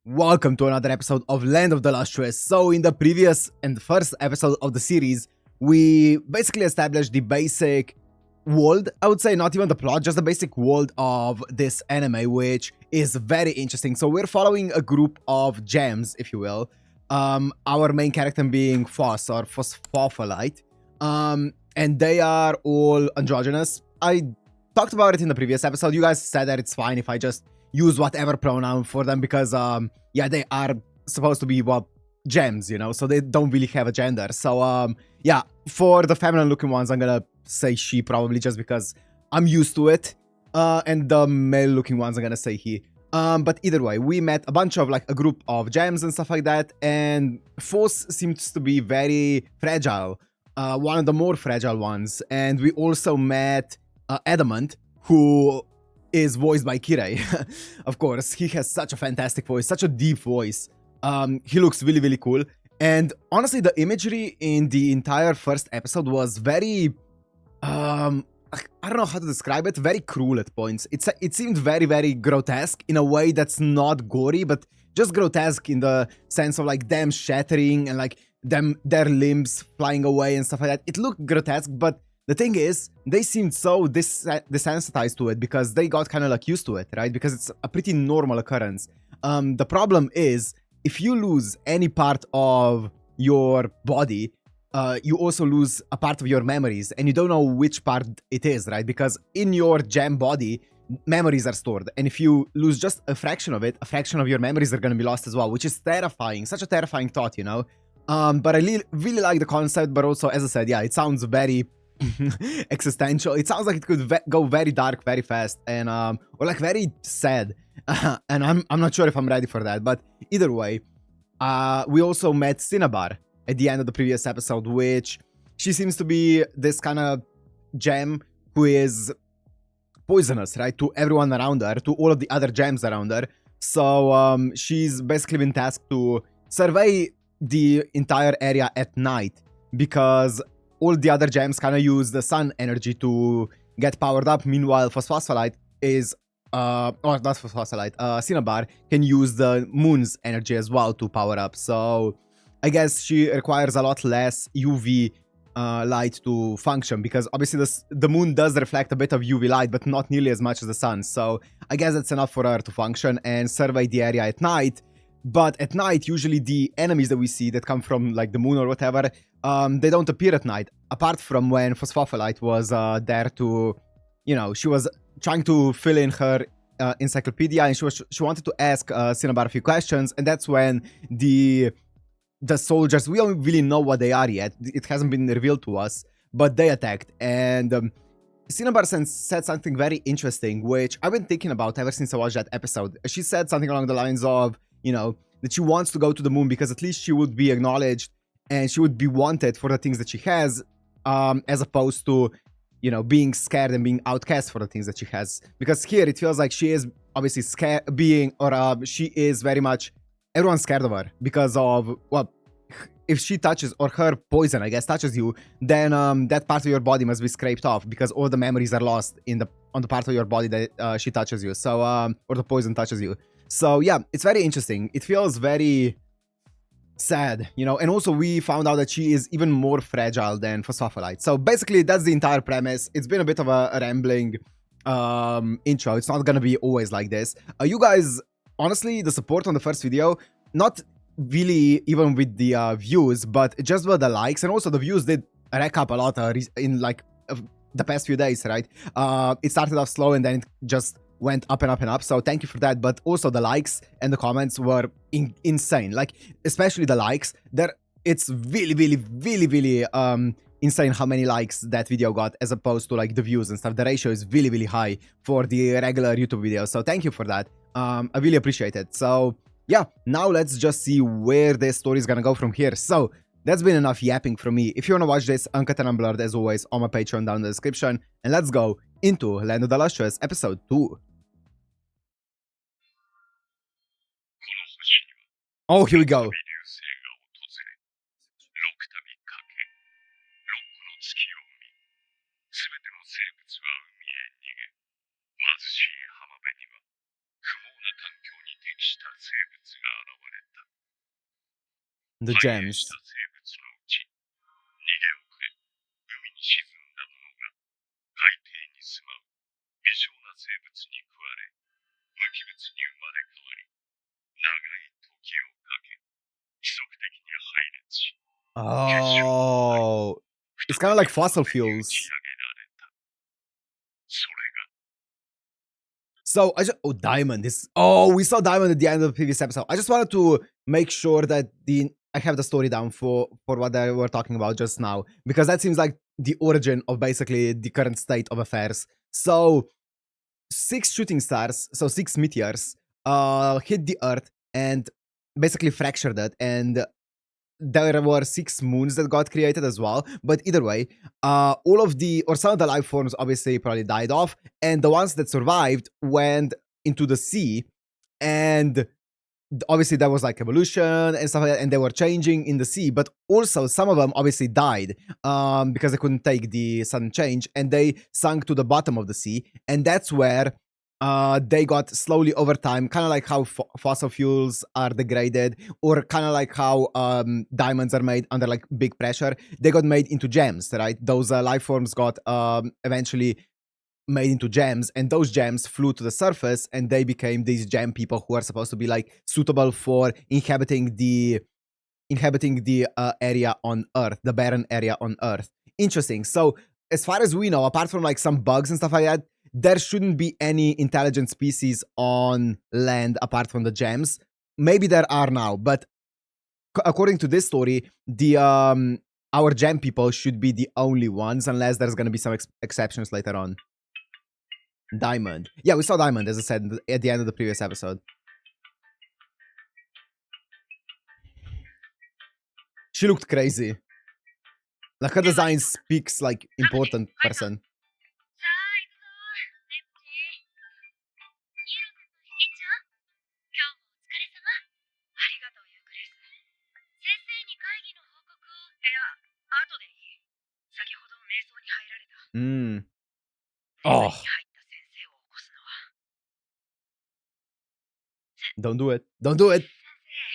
Welcome to another episode of Land of the Lustrous. So in the previous and first episode of the series, we basically established the basic world. I would say not even the plot, just the basic world of this anime, which is very interesting. So we're following a group of gems, if you will. Our main character being Phos or Phosphophylite. And they are all androgynous. I talked about it in the previous episode. You guys said that it's fine if I just use whatever pronoun for them because yeah, they are supposed to be, well, gems, you know, so they don't really have a gender. So yeah, for the feminine looking ones, I'm gonna say she, probably just because I'm used to it, and the male looking ones, I'm gonna say he. But either way, we met a bunch of, like, a group of gems and stuff like that, and Phos seems to be very fragile, one of the more fragile ones. And we also met Adamant, who is voiced by Kirei. Of course, he has such a fantastic voice, such a deep voice. He looks really, really cool. And honestly, the imagery in the entire first episode was very, I don't know how to describe it, very cruel at points. It seemed very, very grotesque in a way that's not gory, but just grotesque in the sense of, like, them shattering and, like, their limbs flying away and stuff like that. It looked grotesque, but the thing is, they seemed so desensitized to it because they got kind of, like, used to it, right? Because it's a pretty normal occurrence. The problem is, if you lose any part of your body, you also lose a part of your memories, and you don't know which part it is, right? Because in your gem body, memories are stored, and if you lose just a fraction of it, a fraction of your memories are going to be lost as well, which is terrifying. Such a terrifying thought, you know? But I really like the concept, but also, as I said, yeah, it sounds very existential. It sounds like it could go very dark very fast, and or, like, very sad. And I'm not sure if I'm ready for that. But either way, we also met Cinnabar at the end of the previous episode, which she seems to be this kind of gem who is poisonous, right, to everyone around her, to all of the other gems around her. So she's basically been tasked to survey the entire area at night, because all the other gems kind of use the sun energy to get powered up. Meanwhile, Phosphophylite is, or not Phosphophylite, Cinnabar can use the moon's energy as well to power up. So I guess she requires a lot less UV light to function, because obviously the moon does reflect a bit of UV light, but not nearly as much as the sun. So I guess that's enough for her to function and survey the area at night. But at night, usually the enemies that we see that come from, like, the moon or whatever, they don't appear at night, apart from when Phosphophylite was there to, you know, she was trying to fill in her encyclopedia, and she wanted to ask Cinnabar a few questions, and that's when the soldiers, we don't really know what they are yet, it hasn't been revealed to us, but they attacked. And Cinnabar said something very interesting, which I've been thinking about ever since I watched that episode. She said something along the lines of, you know, that she wants to go to the moon because at least she would be acknowledged and she would be wanted for the things that she has, as opposed to, you know, being scared and being outcast for the things that she has. Because here it feels like she is obviously scared, she is very much, everyone's scared of her because of, well, if she touches, or her poison, I guess, touches you, then that part of your body must be scraped off because all the memories are lost on the part of your body that she touches you. So or the poison touches you. So yeah, it's very interesting. It feels very sad, you know. And also we found out that she is even more fragile than Phosphophylite. So basically that's the entire premise. It's been a bit of a rambling intro. It's not gonna be always like this. You guys, honestly, the support on the first video, not really even with the views, but just with the likes, and also the views did rack up a lot in, like, the past few days, right? It started off slow and then it just went up and up and up, so thank you for that. But also the likes and the comments were insane, like, especially the likes. It's really insane how many likes that video got as opposed to, like, the views and stuff. The ratio is really high for the regular YouTube videos, so thank you for that. I really appreciate it. So yeah, now let's just see where this story is gonna go from here. So that's been enough yapping from me. If you wanna watch this uncut and unblurred, as always, on my Patreon down in the description, and let's go into Land of the Lustrous episode 2. Oh, here we go. The gems. Oh, it's kind of like fossil fuels. So diamond. We saw diamond at the end of the previous episode. I just wanted to make sure that I have the story down for what they were talking about just now, because that seems like the origin of basically the current state of affairs. So 6 shooting stars, so 6 meteors, hit the Earth and basically fractured it, and there were 6 moons that got created as well. But either way, some of the life forms obviously probably died off, and the ones that survived went into the sea, and obviously there was like evolution and stuff like that, and they were changing in the sea. But also some of them obviously died because they couldn't take the sudden change, and they sunk to the bottom of the sea, and that's where they got slowly over time, kind of like how fossil fuels are degraded, or kind of like how diamonds are made under like big pressure. They got made into gems, right? Those life forms got eventually made into gems, and those gems flew to the surface, and they became these gem people who are supposed to be like suitable for inhabiting the area on Earth, the barren area on Earth. Interesting. So as far as we know, apart from like some bugs and stuff like that, there shouldn't be any intelligent species on land apart from the gems. Maybe there are now, but according to this story, the our gem people should be the only ones, unless there's going to be some exceptions later on. Diamond. Yeah, we saw Diamond, as I said, at the end of the previous episode. She looked crazy. Like, her design speaks like important person. Oh. Don't do it. Don't do it.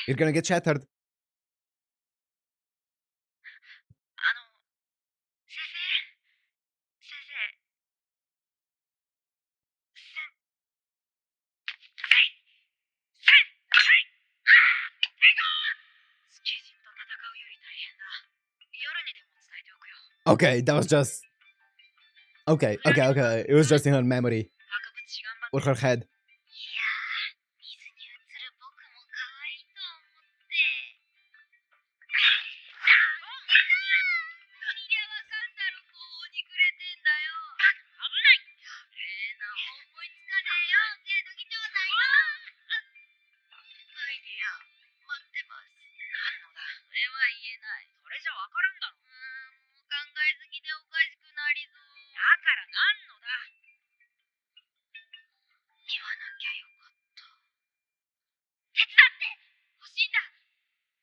You're gonna get shattered. Okay, that was just... Okay. It was just in her memory. Or her head.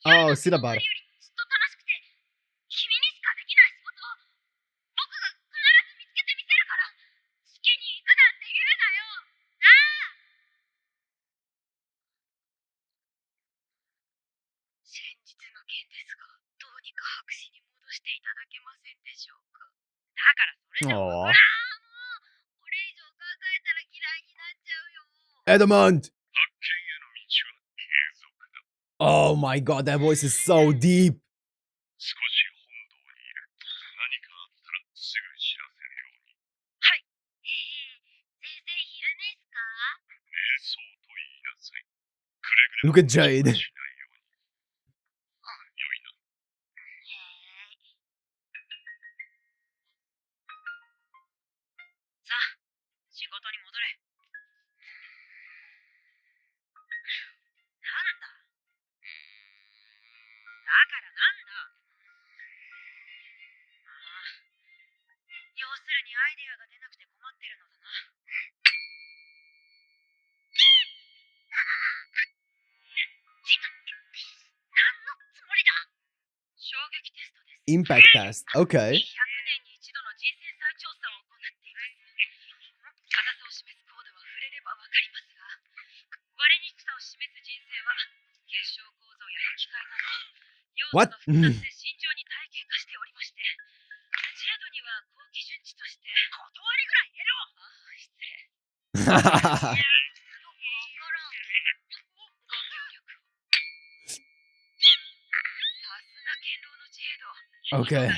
Oh, Cinnabar. Aww. Adamant! Oh my god, that voice is so deep. Look at Jade. Impact test. Okay. What? オッケー。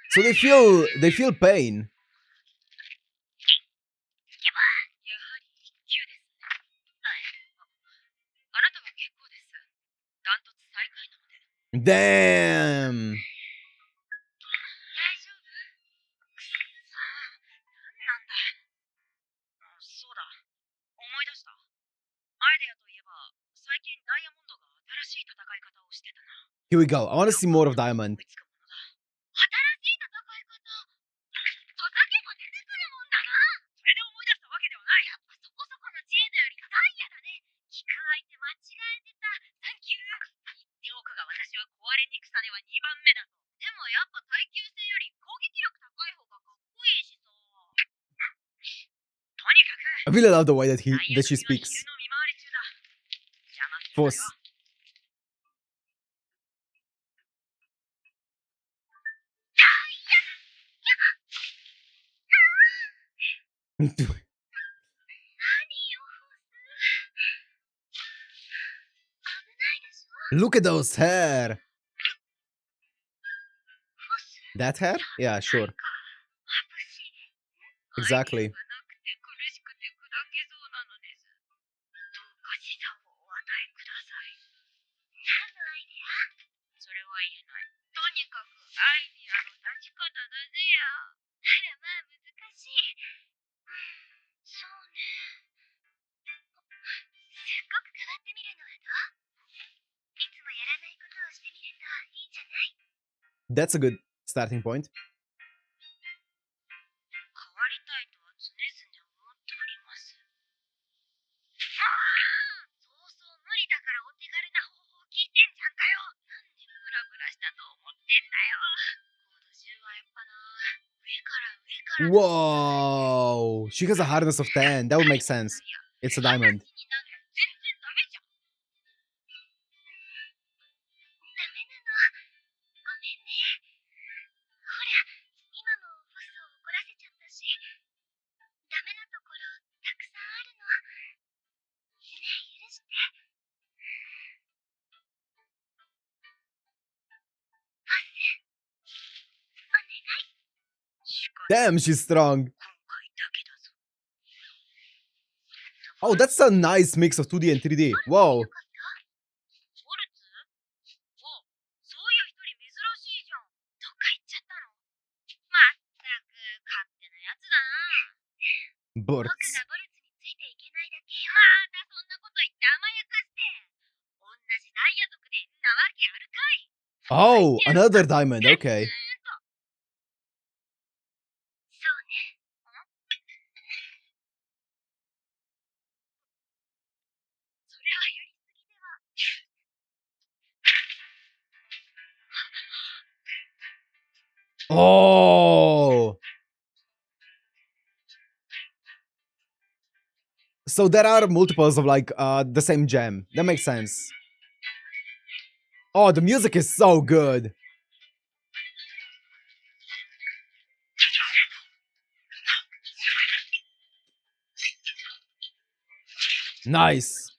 So they feel pain. Damn. Here we go. I want to see more of Diamond. I really love the way that she speaks. Phos. Look at those hair. That hair? Yeah, sure. Exactly. That's a good starting point. Whoa! She has a hardness of 10. That would make sense. It's a diamond. Damn, she's strong. Oh, that's a nice mix of 2D and 3D. Whoa. Bortz. Oh, another diamond. Okay. Oh. So there are multiples of like the same gem. That makes sense. Oh, the music is so good. Nice.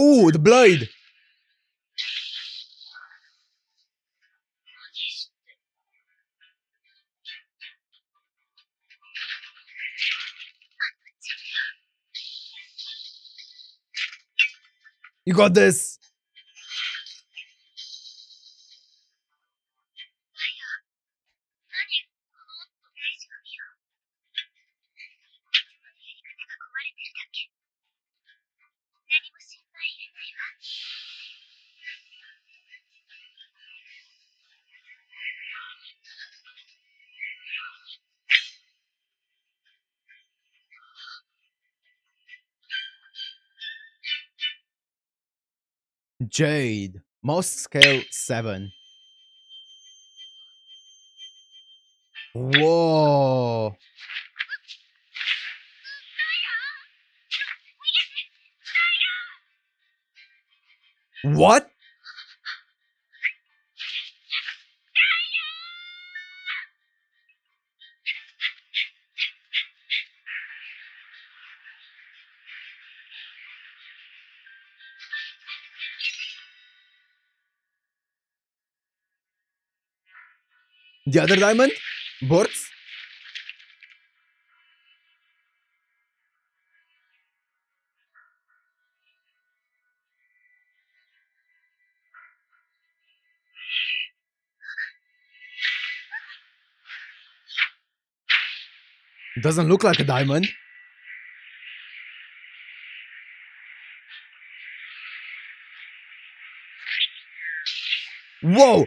Oh, the blade. You got this. Jade. Most scale 7. Whoa. What? The other diamond? Bortz? Doesn't look like a diamond. Whoa!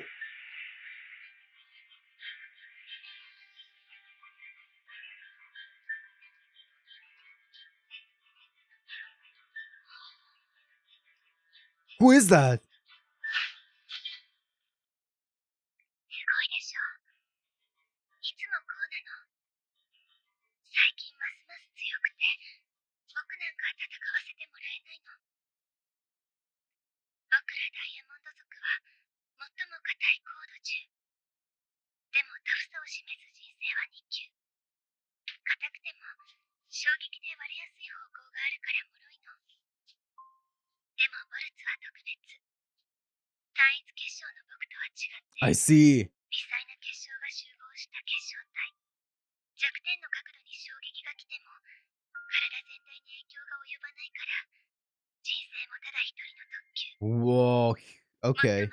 Who is that? I see. Whoa. Okay.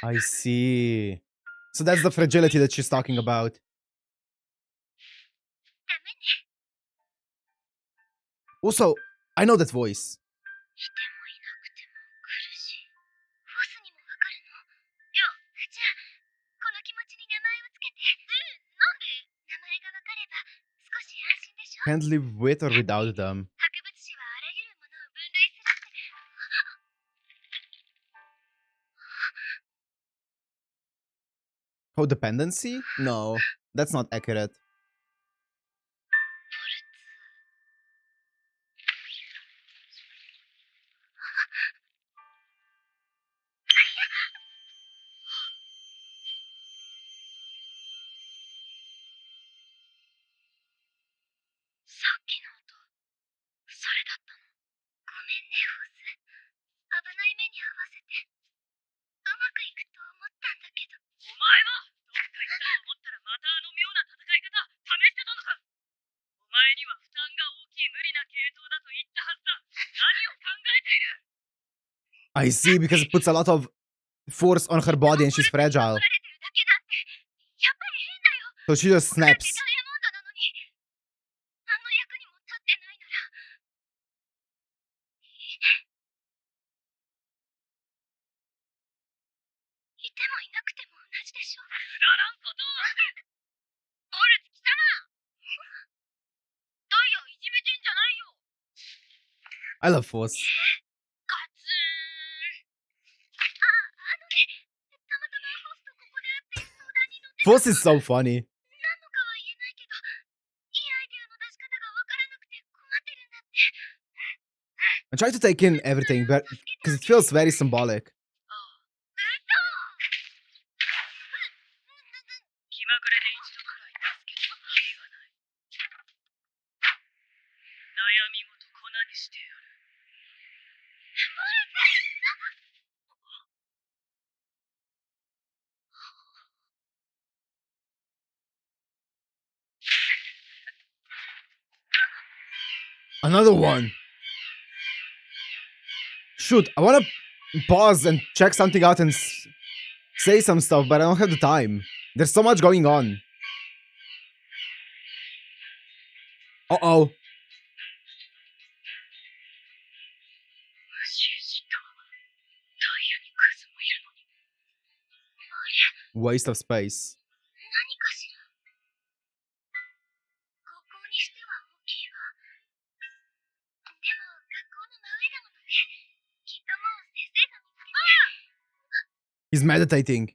I see. So that's the fragility that she's talking about. Also, I know that voice. Can't live with or without them. Codependency? No, that's not accurate. I see, because it puts a lot of force on her body and she's fragile. So she just snaps. I love Phos. Phos is so funny. I'm trying to take in everything, but because it feels very symbolic. Another one. Shoot, I want to pause and check something out and say some stuff, but I don't have the time. There's so much going on. Uh-oh. Waste of space. He's meditating.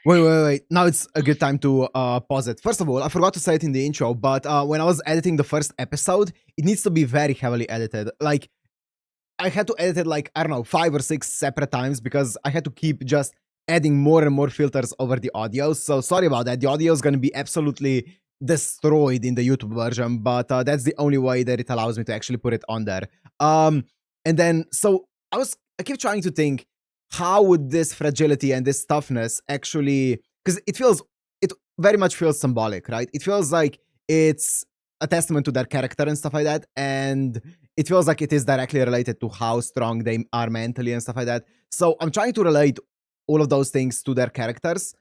Wait. Now it's a good time to pause it. First of all, I forgot to say it in the intro, but when I was editing the first episode, it needs to be very heavily edited. Like, I had to edit it like, I don't know, 5 or 6 separate times because I had to keep just adding more and more filters over the audio. So sorry about that. The audio is going to be absolutely destroyed in the YouTube version, but that's the only way that it allows me to actually put it on there. And then, so I keep trying to think, how would this fragility and this toughness actually, because it very much feels symbolic, right? It feels like it's a testament to their character and stuff like that. And it feels like it is directly related to how strong they are mentally and stuff like that. So I'm trying to relate all of those things to their characters.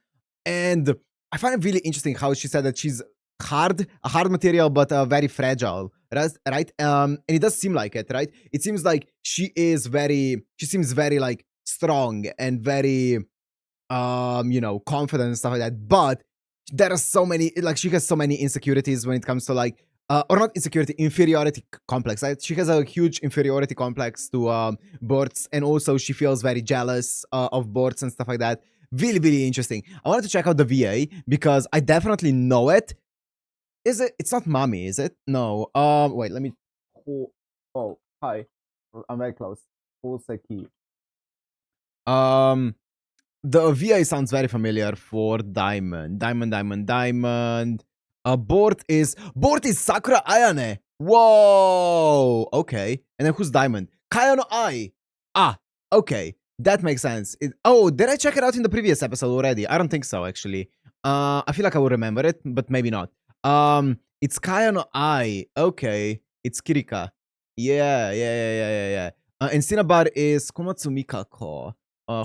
And I find it really interesting how she said that she's a hard material, but very fragile, right? And it does seem like it, right? It seems like she seems very like strong and very, confident and stuff like that. But there are so many, like she has so many insecurities when it comes to like, or not insecurity, inferiority complex. Right? She has a huge inferiority complex to Bortz, and also she feels very jealous of Bortz and stuff like that. Really, really interesting. I wanted to check out the VA because I definitely know it. Is it? It's not Mommy, is it? No. Wait. Let me. Oh, hi. I'm very close. Houseki. The VA sounds very familiar for Diamond. Diamond. Bort is Sakura Ayane. Whoa. Okay. And then who's Diamond? Kaya no Ai. Ah. Okay. That makes sense. Did I check it out in the previous episode already? I don't think so, actually. I feel like I will remember it, but maybe not. It's Kaya no Ai. Okay. It's Kirika. Yeah. And Cinnabar is Komatsu Mikako.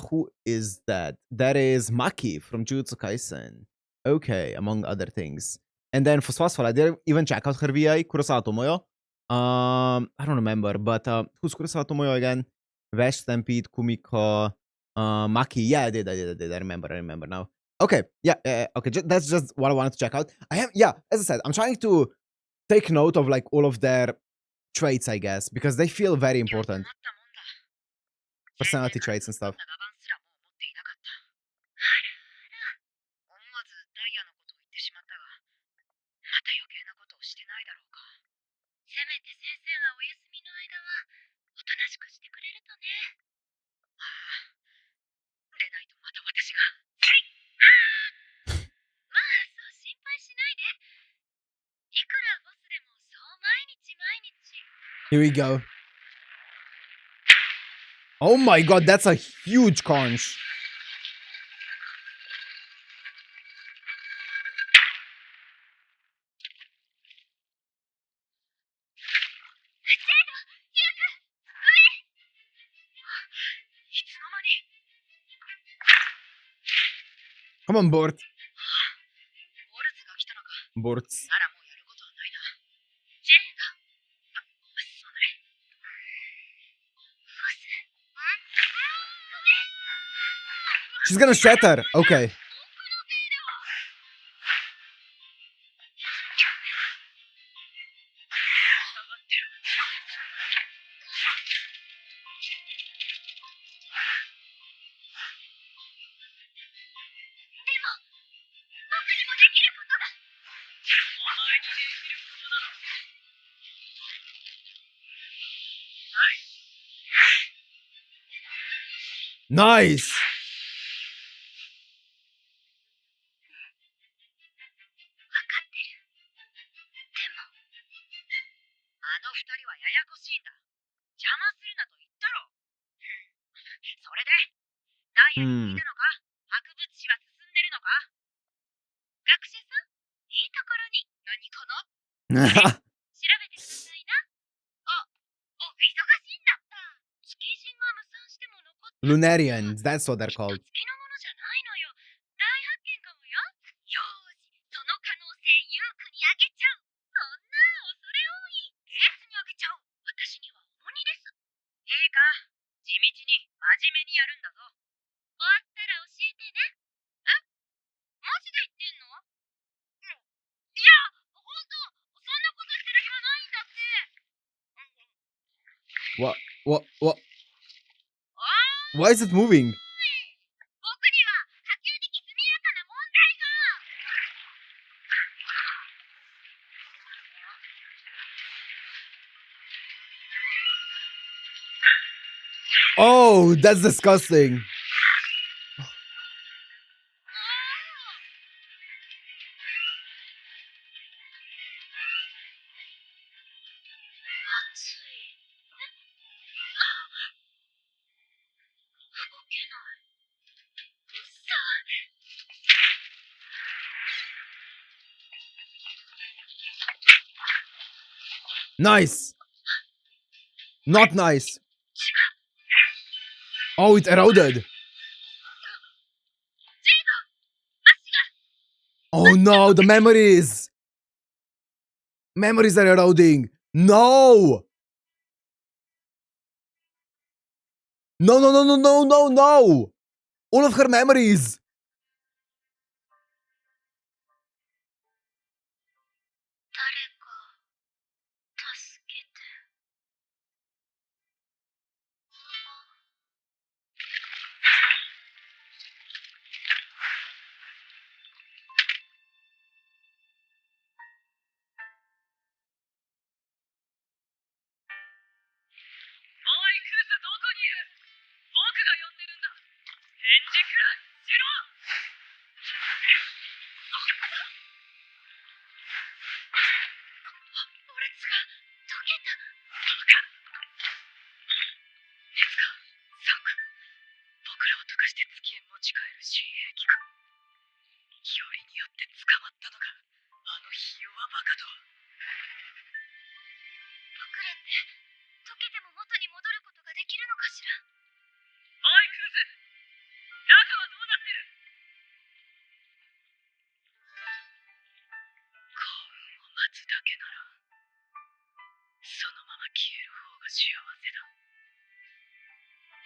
Who is that? That is Maki from Jujutsu Kaisen. Okay, among other things. And then for Phos, I didn't even check out her VI, Kurosawa Tomoyo. I don't remember, but who's Kurosawa Tomoyo again? Vash Stampede, Kumiko, Maki. Yeah, I did. I remember now. Okay, yeah. Okay, that's just what I wanted to check out. As I said, I'm trying to take note of like all of their traits, I guess, because they feel very important. Personality traits and stuff. Here we go. Oh my god, that's a huge conch. Come on, Bortz. She's gonna shatter. Okay. Nice. Hmm. Lunarians, that's what they're called. What? Why is it moving? Oh, that's disgusting. Nice. Not nice. Oh, it eroded. Oh no, the memories. Memories are eroding. No. No. All of her memories.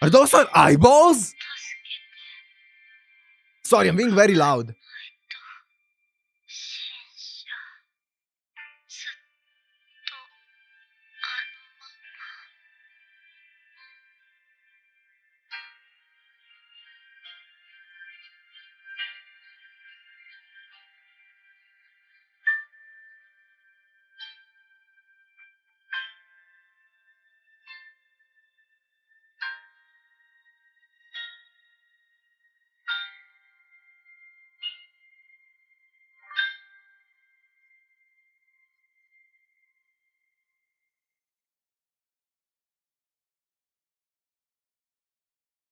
Are those her eyeballs? Sorry, I'm being very loud.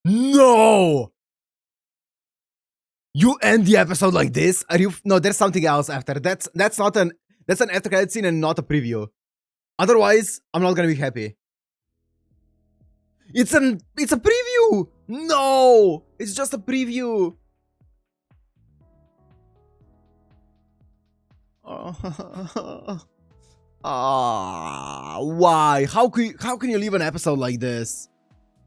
No! You end the episode like this? Are you? No, there's something else after. That's an after credit scene and not a preview. Otherwise, I'm not gonna be happy. It's a preview. No, it's just a preview. Why? How can you leave an episode like this?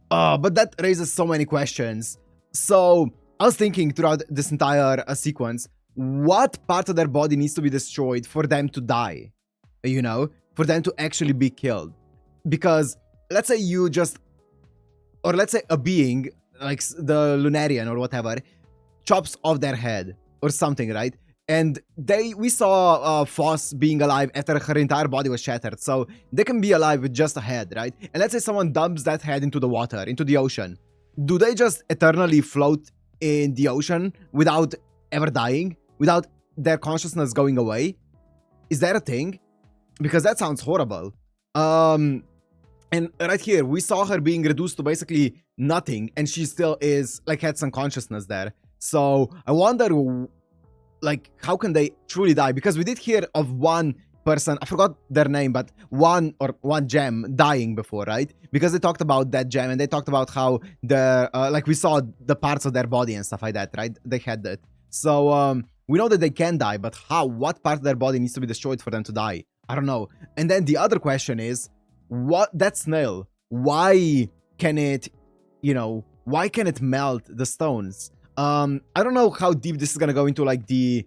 But that raises so many questions. So I was thinking throughout this entire sequence, what part of their body needs to be destroyed for them to die? You know, for them to actually be killed. Because let's say you just, or let's say a being like the Lunarian or whatever chops off their head or something, right? And we saw Phos being alive after her entire body was shattered, so they can be alive with just a head, right? And let's say someone dumps that head into the water, into the ocean. Do they just eternally float in the ocean without ever dying? Without their consciousness going away? Is that a thing? Because that sounds horrible. And And right here, we saw her being reduced to basically nothing, and she still is, like, had some consciousness there. So I wonder, like, how can they truly die? Because we did hear of one person, I forgot their name, but one gem dying before, right? Because they talked about that gem, and they talked about how the, like, we saw the parts of their body and stuff like that, right? They had that. So, we know that they can die, but how? What part of their body needs to be destroyed for them to die? I don't know. And then the other question is, that snail, why can it, why can it melt the stones? I don't know how deep this is gonna go into, like, the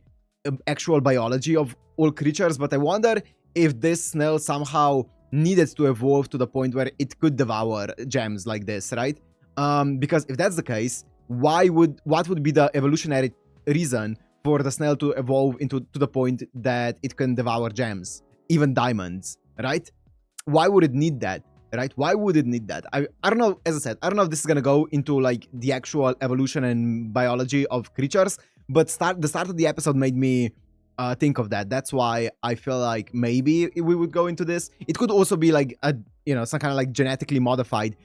actual biology of all creatures, but I wonder if this snail somehow needed to evolve to the point where it could devour gems like this, right? Because if that's the case, what would be the evolutionary reason for the snail to evolve to the point that it can devour gems, even diamonds, right? Why would it need that, right? Why would it need that? I don't know. As I said, I don't know if this is gonna go into, like, the actual evolution and biology of creatures, but the start of the episode made me think of that. That's why I feel like maybe we would go into this. It could also be like a, some kind of like genetically modified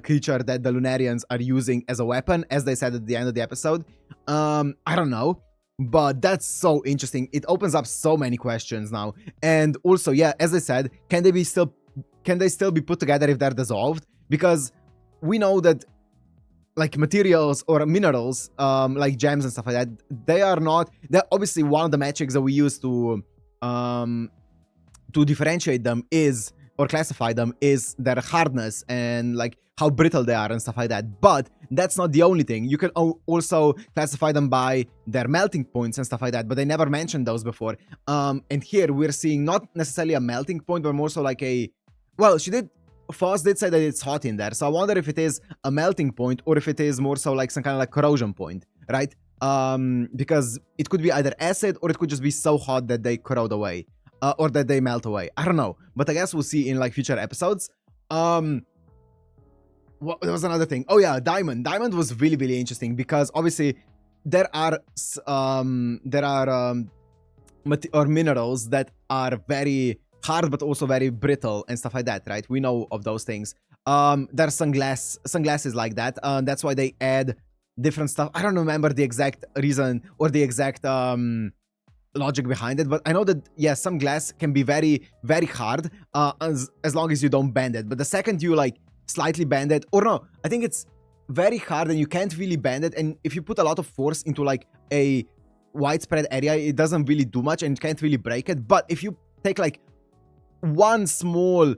creature that the Lunarians are using as a weapon, as they said at the end of the episode. I don't know. But that's so interesting. It opens up so many questions now. And also, yeah, as I said, can they still be put together if they're dissolved? Because we know that, like, materials or minerals, like gems and stuff like that, they're obviously one of the metrics that we use to differentiate them is, or classify them, is their hardness and, like, how brittle they are and stuff like that. But that's not the only thing. You can also classify them by their melting points and stuff like that, but they never mentioned those before. And here we're seeing not necessarily a melting point, but more so like a, well, Phos did say that it's hot in there, so I wonder if it is a melting point or if it is more so like some kind of like corrosion point, right? Because it could be either acid or it could just be so hot that they corrode away, or that they melt away. I don't know, but I guess we'll see in, like, future episodes. There was another thing. Oh yeah, diamond. Diamond was really, really interesting because obviously there are minerals that are very hard but also very brittle and stuff like that, right? We know of those things. There's sunglasses like that. That's why they add different stuff. I don't remember the exact reason or the exact logic behind it, but I know that, yeah, some glass can be very, very hard as long as you don't bend it. But the second you, like, slightly bend it, or no, I think it's very hard and you can't really bend it, and if you put a lot of force into, like, a widespread area, it doesn't really do much and can't really break it. But if you take, like, one small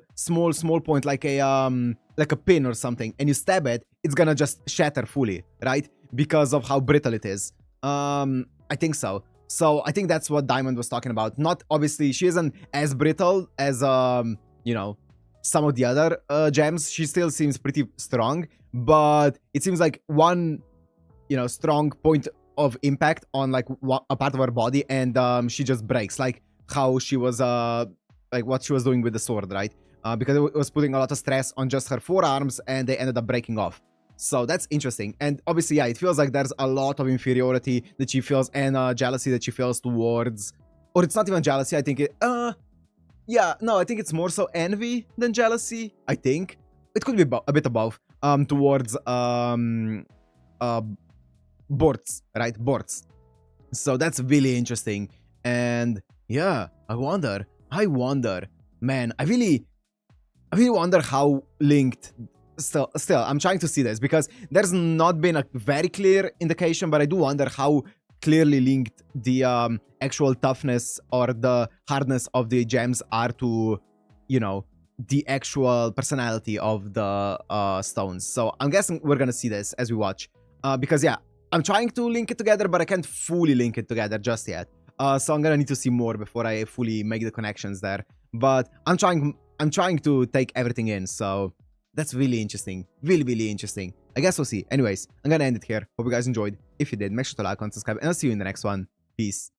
point, like a pin or something, and you stab it, it's gonna just shatter fully, right? Because of how brittle it is. I think so. So I think that's what Diamond was talking about. Not, obviously, she isn't as brittle as some of the other gems. She still seems pretty strong, but it seems like one, strong point of impact on, like, a part of her body, and she just breaks, like how she was like what she was doing with the sword, right? Because it was putting a lot of stress on just her forearms, and they ended up breaking off. So that's interesting. And obviously, yeah, it feels like there's a lot of inferiority that she feels, and jealousy that she feels towards, or it's not even jealousy. I think yeah, no, I think it's more so envy than jealousy. I think it could be a bit above, towards Bortz, right? Bortz. So that's really interesting. And yeah, I wonder, man, I really wonder how linked. Still, I'm trying to see this because there's not been a very clear indication, but I do wonder how clearly linked the actual toughness or the hardness of the gems are to, the actual personality of the stones. So I'm guessing we're gonna see this as we watch, because yeah, I'm trying to link it together, but I can't fully link it together just yet. So I'm gonna need to see more before I fully make the connections there. But I'm trying to take everything in. So that's really interesting. Really, really interesting. I guess we'll see. Anyways, I'm gonna end it here. Hope you guys enjoyed. If you did, make sure to like and subscribe, and I'll see you in the next one. Peace.